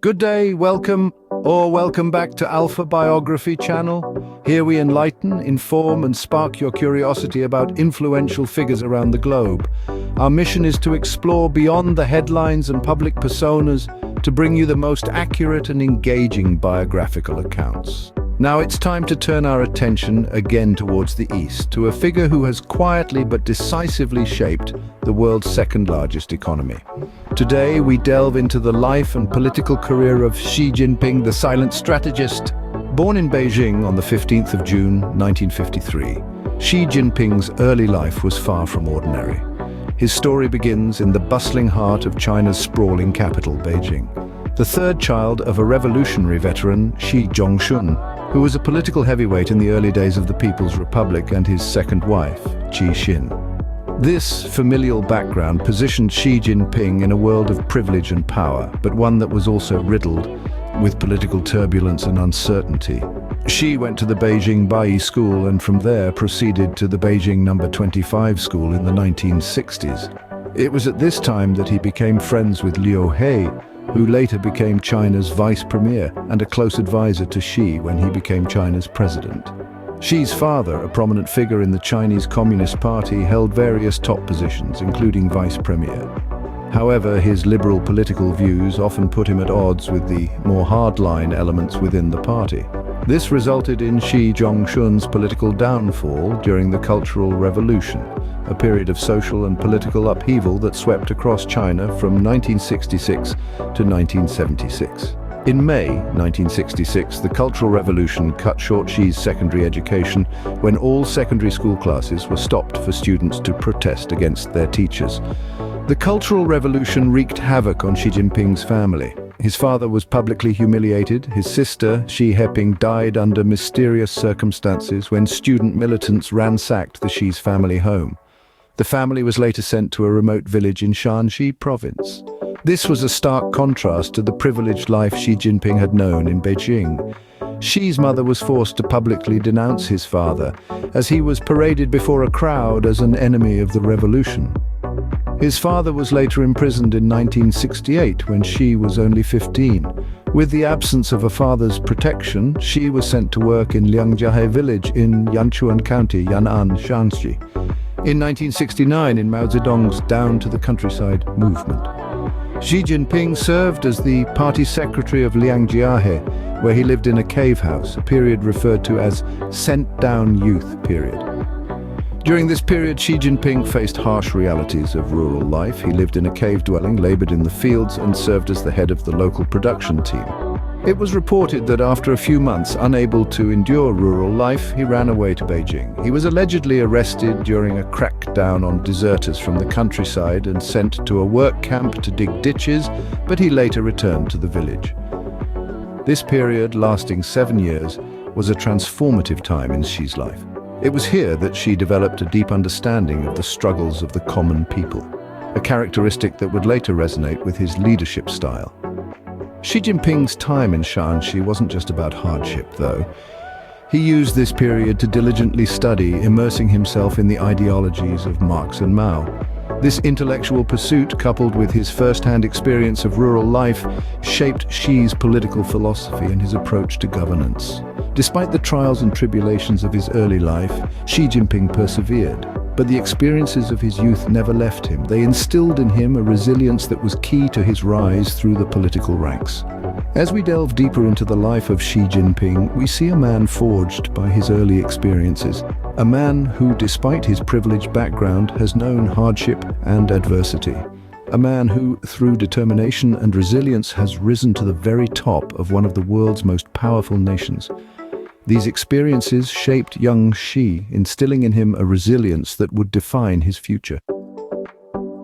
Good day, welcome back to Alpha Biography channel. Here we enlighten, inform and spark your curiosity about influential figures around the globe. Our mission is to explore beyond the headlines and public personas to bring you the most accurate and engaging biographical accounts. Now it's time to turn our attention again towards the East, to a figure who has quietly but decisively shaped the world's second largest economy. Today we delve into the life and political career of Xi Jinping, the silent strategist. Born in Beijing on the 15th of June 1953, Xi Jinping's early life was far from ordinary. His story begins in the bustling heart of China's sprawling capital, Beijing. The third child of a revolutionary veteran, Xi Zhongxun, who was a political heavyweight in the early days of the People's Republic, and his second wife, Qi Xin. This familial background positioned Xi Jinping in a world of privilege and power, but one that was also riddled with political turbulence and uncertainty. Xi went to the Beijing Bai School and from there proceeded to the Beijing No. 25 school in the 1960s. It was at this time that he became friends with Liu He, who later became China's vice premier and a close advisor to Xi when he became China's president. Xi's father, a prominent figure in the Chinese Communist Party, held various top positions, including vice premier. However, his liberal political views often put him at odds with the more hardline elements within the party. This resulted in Xi Zhongxun's political downfall during the Cultural Revolution, a period of social and political upheaval that swept across China from 1966 to 1976. In May 1966, the Cultural Revolution cut short Xi's secondary education when all secondary school classes were stopped for students to protest against their teachers. The Cultural Revolution wreaked havoc on Xi Jinping's family. His father was publicly humiliated. His sister, Xi Heping, died under mysterious circumstances when student militants ransacked the Xi's family home. The family was later sent to a remote village in Shanxi province. This was a stark contrast to the privileged life Xi Jinping had known in Beijing. Xi's mother was forced to publicly denounce his father, as he was paraded before a crowd as an enemy of the revolution. His father was later imprisoned in 1968 when Xi was only 15. With the absence of a father's protection, Xi was sent to work in Liangjiahe village in Yanchuan County, Yan'an, Shanxi. In 1969, in Mao Zedong's Down to the Countryside movement, Xi Jinping served as the party secretary of Liangjiahe, where he lived in a cave house, a period referred to as sent-down youth period. During this period, Xi Jinping faced harsh realities of rural life. He lived in a cave dwelling, labored in the fields, and served as the head of the local production team. It was reported that after a few months, unable to endure rural life, he ran away to Beijing. He was allegedly arrested during a crackdown on deserters from the countryside and sent to a work camp to dig ditches, but he later returned to the village. This period, lasting 7 years, was a transformative time in Xi's life. It was here that Xi developed a deep understanding of the struggles of the common people, a characteristic that would later resonate with his leadership style. Xi Jinping's time in Shanxi wasn't just about hardship, though. He used this period to diligently study, immersing himself in the ideologies of Marx and Mao. This intellectual pursuit, coupled with his first-hand experience of rural life, shaped Xi's political philosophy and his approach to governance. Despite the trials and tribulations of his early life, Xi Jinping persevered. But the experiences of his youth never left him. They instilled in him a resilience that was key to his rise through the political ranks. As we delve deeper into the life of Xi Jinping, we see a man forged by his early experiences. A man who, despite his privileged background, has known hardship and adversity. A man who, through determination and resilience, has risen to the very top of one of the world's most powerful nations. These experiences shaped young Xi, instilling in him a resilience that would define his future.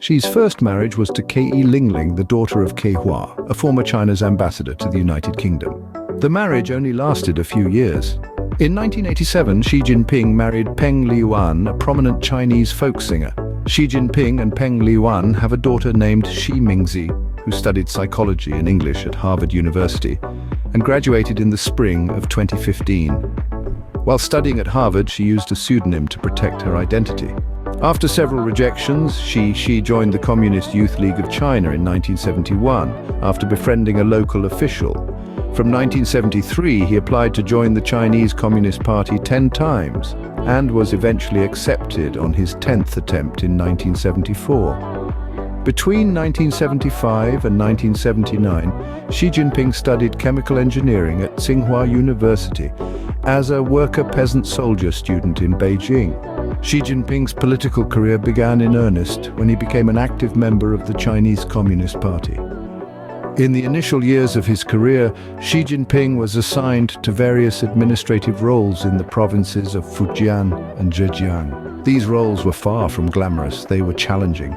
Xi's first marriage was to Ke Lingling, the daughter of Ke Hua, a former China's ambassador to the United Kingdom. The marriage only lasted a few years. In 1987, Xi Jinping married Peng Liyuan, a prominent Chinese folk singer. Xi Jinping and Peng Liyuan have a daughter named Xi Mingzi, who studied psychology and English at Harvard University and graduated in the spring of 2015. While studying at Harvard, she used a pseudonym to protect her identity. After several rejections, Xi joined the Communist Youth League of China in 1971, after befriending a local official. From 1973, he applied to join the Chinese Communist Party 10 times, and was eventually accepted on his 10th attempt in 1974. Between 1975 and 1979, Xi Jinping studied chemical engineering at Tsinghua University as a worker-peasant-soldier student in Beijing. Xi Jinping's political career began in earnest when he became an active member of the Chinese Communist Party. In the initial years of his career, Xi Jinping was assigned to various administrative roles in the provinces of Fujian and Zhejiang. These roles were far from glamorous, they were challenging,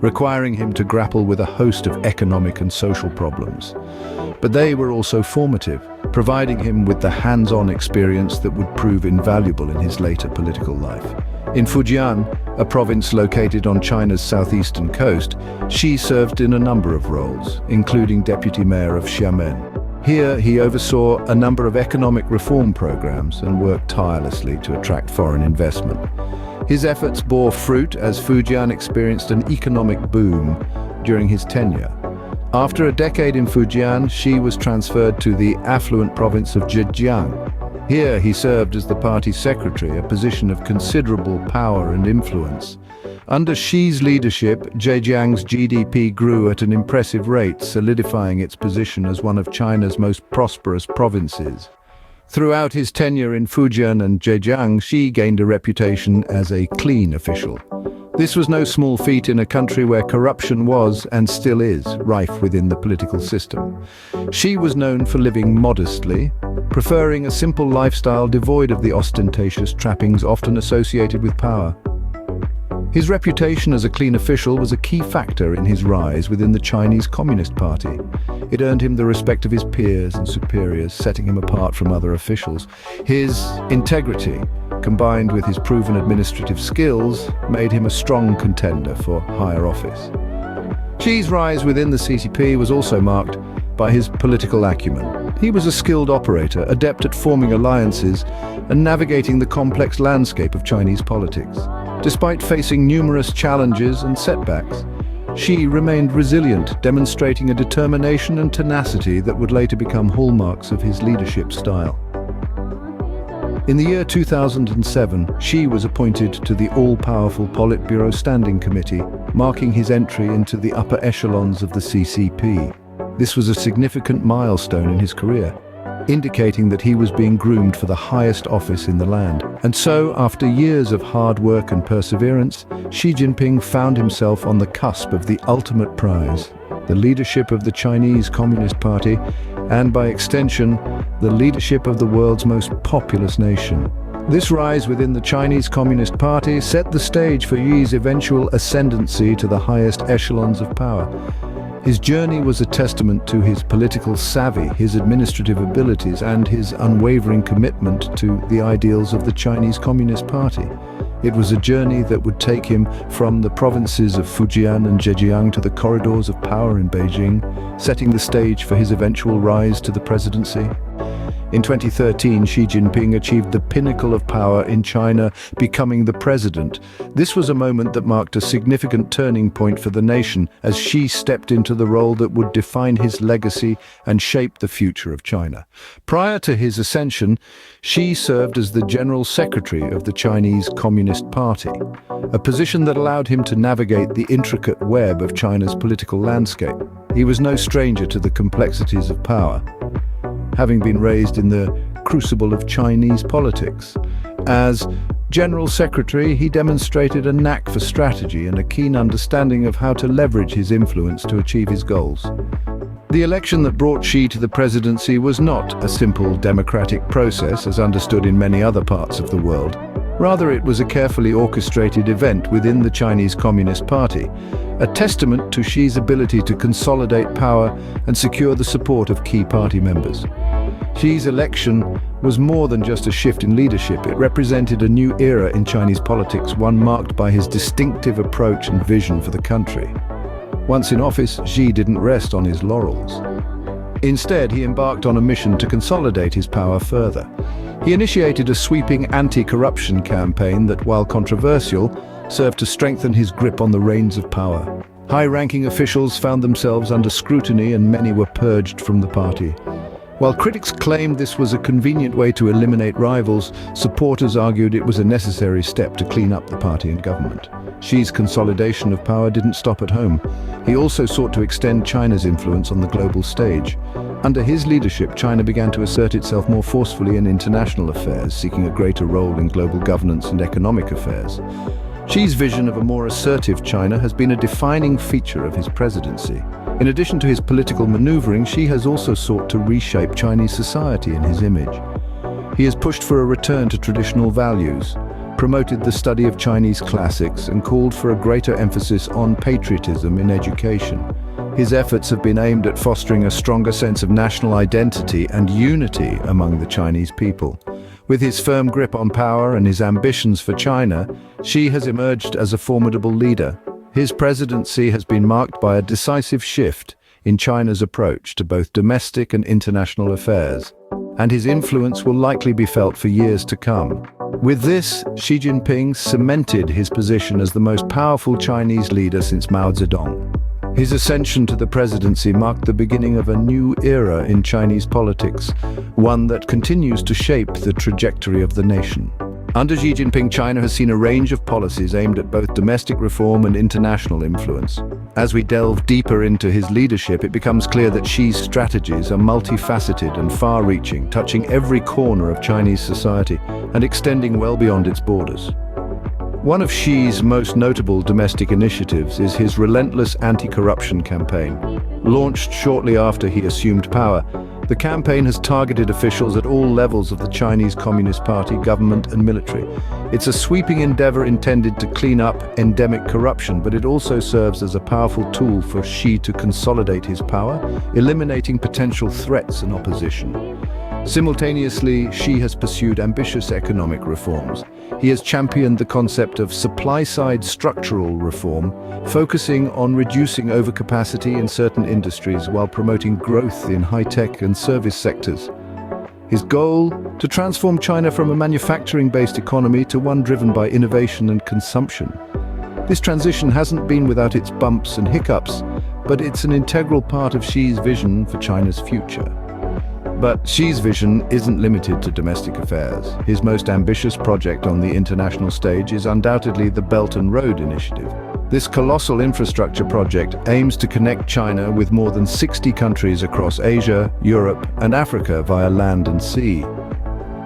requiring him to grapple with a host of economic and social problems. But they were also formative, providing him with the hands-on experience that would prove invaluable in his later political life. In Fujian, a province located on China's southeastern coast, Xi served in a number of roles, including deputy mayor of Xiamen. Here, he oversaw a number of economic reform programs and worked tirelessly to attract foreign investment. His efforts bore fruit as Fujian experienced an economic boom during his tenure. After a decade in Fujian, Xi was transferred to the affluent province of Zhejiang. Here he served as the party secretary, a position of considerable power and influence. Under Xi's leadership, Zhejiang's GDP grew at an impressive rate, solidifying its position as one of China's most prosperous provinces. Throughout his tenure in Fujian and Zhejiang, Xi gained a reputation as a clean official. This was no small feat in a country where corruption was, and still is, rife within the political system. Xi was known for living modestly, preferring a simple lifestyle devoid of the ostentatious trappings often associated with power. His reputation as a clean official was a key factor in his rise within the Chinese Communist Party. It earned him the respect of his peers and superiors, setting him apart from other officials. His integrity, combined with his proven administrative skills, made him a strong contender for higher office. Xi's rise within the CCP was also marked by his political acumen. He was a skilled operator, adept at forming alliances and navigating the complex landscape of Chinese politics. Despite facing numerous challenges and setbacks, Xi remained resilient, demonstrating a determination and tenacity that would later become hallmarks of his leadership style. In the year 2007, Xi was appointed to the all-powerful Politburo Standing Committee, marking his entry into the upper echelons of the CCP. This was a significant milestone in his career, indicating that he was being groomed for the highest office in the land. And so, after years of hard work and perseverance, Xi Jinping found himself on the cusp of the ultimate prize, the leadership of the Chinese Communist Party, and by extension, the leadership of the world's most populous nation. This rise within the Chinese Communist Party set the stage for Xi's eventual ascendancy to the highest echelons of power. His journey was a testament to his political savvy, his administrative abilities, and his unwavering commitment to the ideals of the Chinese Communist Party. It was a journey that would take him from the provinces of Fujian and Zhejiang to the corridors of power in Beijing, setting the stage for his eventual rise to the presidency. In 2013, Xi Jinping achieved the pinnacle of power in China, becoming the president. This was a moment that marked a significant turning point for the nation as Xi stepped into the role that would define his legacy and shape the future of China. Prior to his ascension, Xi served as the General Secretary of the Chinese Communist Party, a position that allowed him to navigate the intricate web of China's political landscape. He was no stranger to the complexities of power, having been raised in the crucible of Chinese politics. As General Secretary, he demonstrated a knack for strategy and a keen understanding of how to leverage his influence to achieve his goals. The election that brought Xi to the presidency was not a simple democratic process as understood in many other parts of the world. Rather, it was a carefully orchestrated event within the Chinese Communist Party, a testament to Xi's ability to consolidate power and secure the support of key party members. Xi's election was more than just a shift in leadership. It represented a new era in Chinese politics, one marked by his distinctive approach and vision for the country. Once in office, Xi didn't rest on his laurels. Instead, he embarked on a mission to consolidate his power further. He initiated a sweeping anti-corruption campaign that, while controversial, served to strengthen his grip on the reins of power. High-ranking officials found themselves under scrutiny and many were purged from the party. While critics claimed this was a convenient way to eliminate rivals, supporters argued it was a necessary step to clean up the party and government. Xi's consolidation of power didn't stop at home. He also sought to extend China's influence on the global stage. Under his leadership, China began to assert itself more forcefully in international affairs, seeking a greater role in global governance and economic affairs. Xi's vision of a more assertive China has been a defining feature of his presidency. In addition to his political maneuvering, Xi has also sought to reshape Chinese society in his image. He has pushed for a return to traditional values, promoted the study of Chinese classics, and called for a greater emphasis on patriotism in education. His efforts have been aimed at fostering a stronger sense of national identity and unity among the Chinese people. With his firm grip on power and his ambitions for China, Xi has emerged as a formidable leader. His presidency has been marked by a decisive shift in China's approach to both domestic and international affairs, and his influence will likely be felt for years to come. With this, Xi Jinping cemented his position as the most powerful Chinese leader since Mao Zedong. His ascension to the presidency marked the beginning of a new era in Chinese politics, one that continues to shape the trajectory of the nation. Under Xi Jinping, China has seen a range of policies aimed at both domestic reform and international influence. As we delve deeper into his leadership, it becomes clear that Xi's strategies are multifaceted and far-reaching, touching every corner of Chinese society and extending well beyond its borders. One of Xi's most notable domestic initiatives is his relentless anti-corruption campaign. Launched shortly after he assumed power, the campaign has targeted officials at all levels of the Chinese Communist Party, government and military. It's a sweeping endeavor intended to clean up endemic corruption, but it also serves as a powerful tool for Xi to consolidate his power, eliminating potential threats and opposition. Simultaneously, Xi has pursued ambitious economic reforms. He has championed the concept of supply-side structural reform, focusing on reducing overcapacity in certain industries while promoting growth in high-tech and service sectors. His goal? To transform China from a manufacturing-based economy to one driven by innovation and consumption. This transition hasn't been without its bumps and hiccups, but it's an integral part of Xi's vision for China's future. But Xi's vision isn't limited to domestic affairs. His most ambitious project on the international stage is undoubtedly the Belt and Road Initiative. This colossal infrastructure project aims to connect China with more than 60 countries across Asia, Europe, and Africa via land and sea.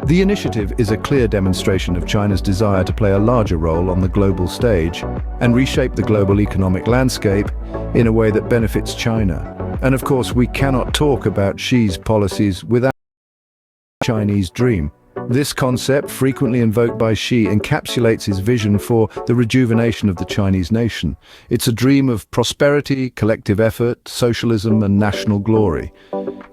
The initiative is a clear demonstration of China's desire to play a larger role on the global stage and reshape the global economic landscape in a way that benefits China. And of course, we cannot talk about Xi's policies without the Chinese dream. This concept, frequently invoked by Xi, encapsulates his vision for the rejuvenation of the Chinese nation. It's a dream of prosperity, collective effort, socialism, and national glory.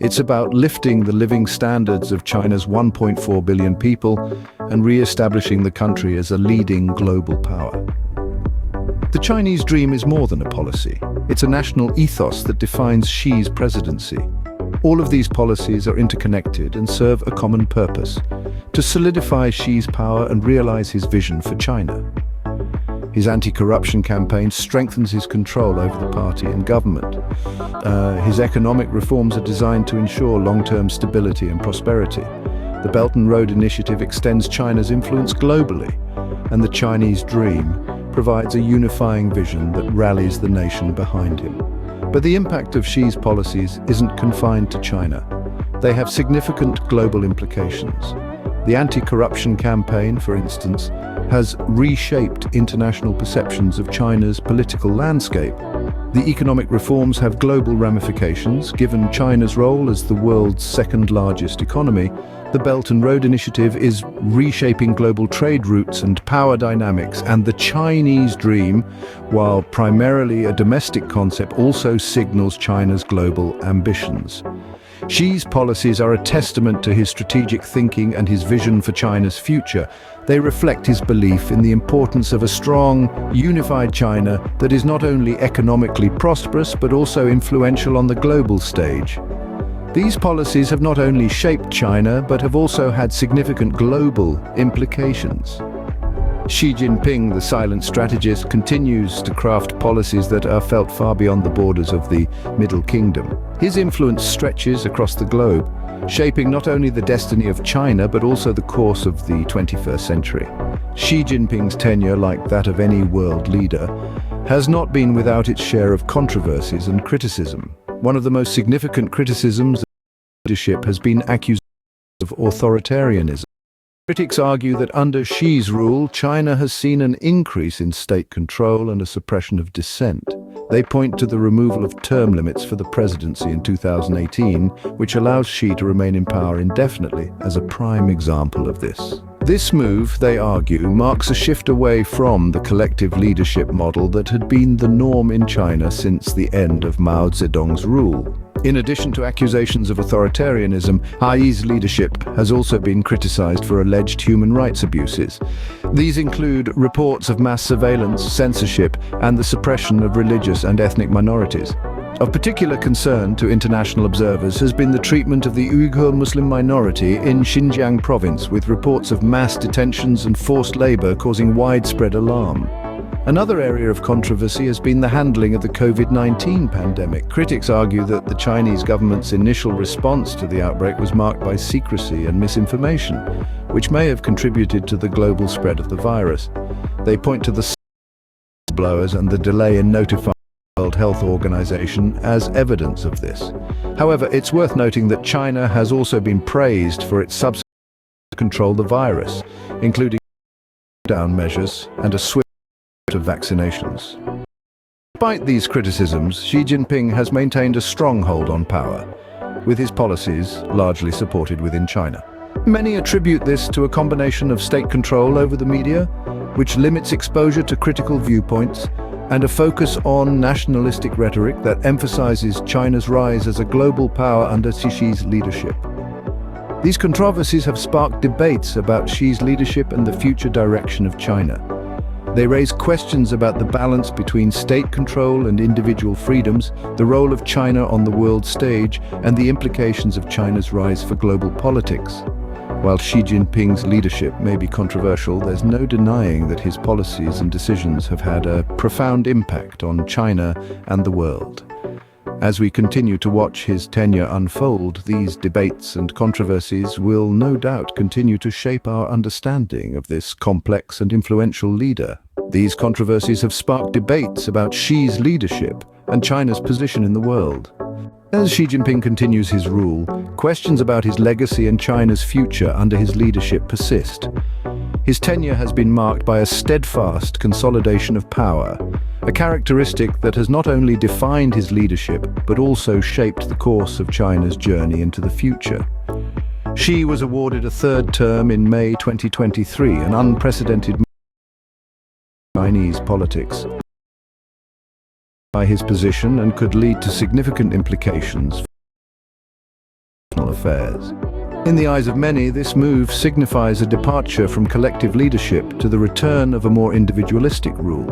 It's about lifting the living standards of China's 1.4 billion people and re-establishing the country as a leading global power. The Chinese dream is more than a policy. It's a national ethos that defines Xi's presidency. All of these policies are interconnected and serve a common purpose: to solidify Xi's power and realize his vision for China. His anti-corruption campaign strengthens his control over the party and government. His economic reforms are designed to ensure long-term stability and prosperity. The Belt and Road Initiative extends China's influence globally, and the Chinese dream provides a unifying vision that rallies the nation behind him. But the impact of Xi's policies isn't confined to China. They have significant global implications. The anti-corruption campaign, for instance, has reshaped international perceptions of China's political landscape. The economic reforms have global ramifications. Given China's role as the world's second-largest economy, the Belt and Road Initiative is reshaping global trade routes and power dynamics, and the Chinese dream, while primarily a domestic concept, also signals China's global ambitions. Xi's policies are a testament to his strategic thinking and his vision for China's future. They reflect his belief in the importance of a strong, unified China that is not only economically prosperous but also influential on the global stage. These policies have not only shaped China, but have also had significant global implications. Xi Jinping, the silent strategist, continues to craft policies that are felt far beyond the borders of the Middle Kingdom. His influence stretches across the globe, shaping not only the destiny of China, but also the course of the 21st century. Xi Jinping's tenure, like that of any world leader, has not been without its share of controversies and criticism. One of the most significant criticisms of leadership has been accusations of authoritarianism. Critics argue that under Xi's rule, China has seen an increase in state control and a suppression of dissent. They point to the removal of term limits for the presidency in 2018, which allows Xi to remain in power indefinitely, as a prime example of this. This move, they argue, marks a shift away from the collective leadership model that had been the norm in China since the end of Mao Zedong's rule. In addition to accusations of authoritarianism, Xi's leadership has also been criticized for alleged human rights abuses. These include reports of mass surveillance, censorship, and the suppression of religious and ethnic minorities. Of particular concern to international observers has been the treatment of the Uyghur Muslim minority in Xinjiang province, with reports of mass detentions and forced labor causing widespread alarm. Another area of controversy has been the handling of the COVID-19 pandemic. Critics argue that the Chinese government's initial response to the outbreak was marked by secrecy and misinformation, which may have contributed to the global spread of the virus. They point to the whistleblowers and the delay in notifying the World Health Organization as evidence of this. However, it's worth noting that China has also been praised for its subsequent efforts to control the virus, including lockdown measures and a swift of vaccinations. Despite these criticisms, Xi Jinping has maintained a stronghold on power, with his policies largely supported within China. Many attribute this to a combination of state control over the media, which limits exposure to critical viewpoints, and a focus on nationalistic rhetoric that emphasizes China's rise as a global power under Xi's leadership. These controversies have sparked debates about Xi's leadership and the future direction of China. They raise questions about the balance between state control and individual freedoms, the role of China on the world stage, and the implications of China's rise for global politics. While Xi Jinping's leadership may be controversial, there's no denying that his policies and decisions have had a profound impact on China and the world. As we continue to watch his tenure unfold, these debates and controversies will no doubt continue to shape our understanding of this complex and influential leader. These controversies have sparked debates about Xi's leadership and China's position in the world. As Xi Jinping continues his rule, questions about his legacy and China's future under his leadership persist. His tenure has been marked by a steadfast consolidation of power, a characteristic that has not only defined his leadership, but also shaped the course of China's journey into the future. Xi was awarded a third term in May 2023, an unprecedented moment in Chinese politics by his position and could lead to significant implications for national affairs. In the eyes of many, this move signifies a departure from collective leadership to the return of a more individualistic rule,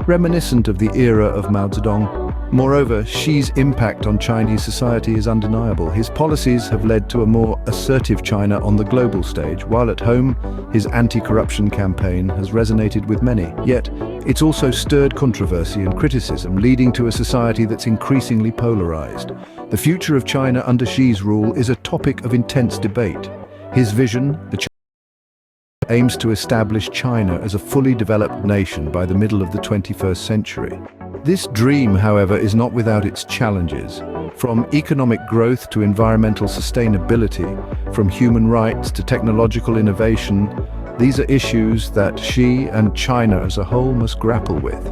reminiscent of the era of Mao Zedong. Moreover, Xi's impact on Chinese society is undeniable. His policies have led to a more assertive China on the global stage, while at home, his anti-corruption campaign has resonated with many. Yet, it's also stirred controversy and criticism, leading to a society that's increasingly polarized. The future of China under Xi's rule is a topic of intense debate. His vision, aims to establish China as a fully developed nation by the middle of the 21st century. This dream, however, is not without its challenges. From economic growth to environmental sustainability, from human rights to technological innovation, these are issues that Xi and China as a whole must grapple with.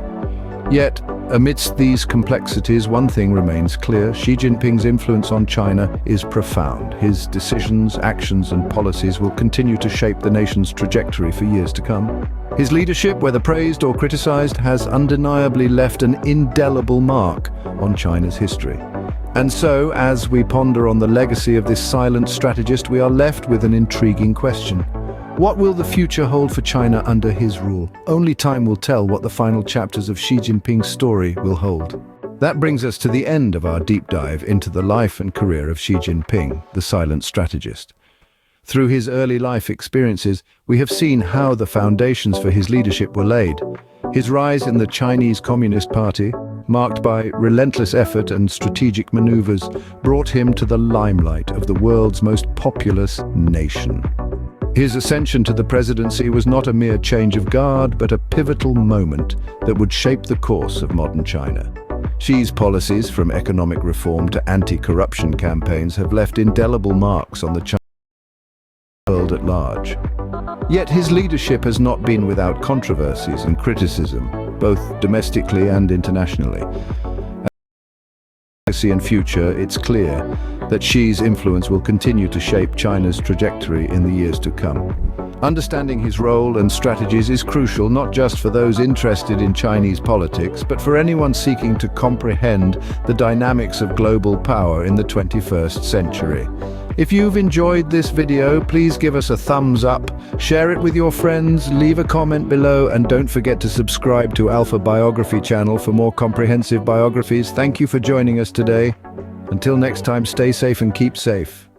Yet, amidst these complexities, one thing remains clear: Xi Jinping's influence on China is profound. His decisions, actions, and policies will continue to shape the nation's trajectory for years to come. His leadership, whether praised or criticized, has undeniably left an indelible mark on China's history. And so, as we ponder on the legacy of this silent strategist, we are left with an intriguing question. What will the future hold for China under his rule? Only time will tell what the final chapters of Xi Jinping's story will hold. That brings us to the end of our deep dive into the life and career of Xi Jinping, the silent strategist. Through his early life experiences, we have seen how the foundations for his leadership were laid. His rise in the Chinese Communist Party, marked by relentless effort and strategic maneuvers, brought him to the limelight of the world's most populous nation. His ascension to the presidency was not a mere change of guard, but a pivotal moment that would shape the course of modern China. Xi's policies, from economic reform to anti-corruption campaigns, have left indelible marks on the Chinese world at large. Yet his leadership has not been without controversies and criticism, both domestically and internationally. As legacy and future, it's clear that Xi's influence will continue to shape China's trajectory in the years to come. Understanding his role and strategies is crucial not just for those interested in Chinese politics, but for anyone seeking to comprehend the dynamics of global power in the 21st century. If you've enjoyed this video, please give us a thumbs up, share it with your friends, leave a comment below, and don't forget to subscribe to Alpha Biography channel for more comprehensive biographies. Thank you for joining us today. Until next time, stay safe and keep safe.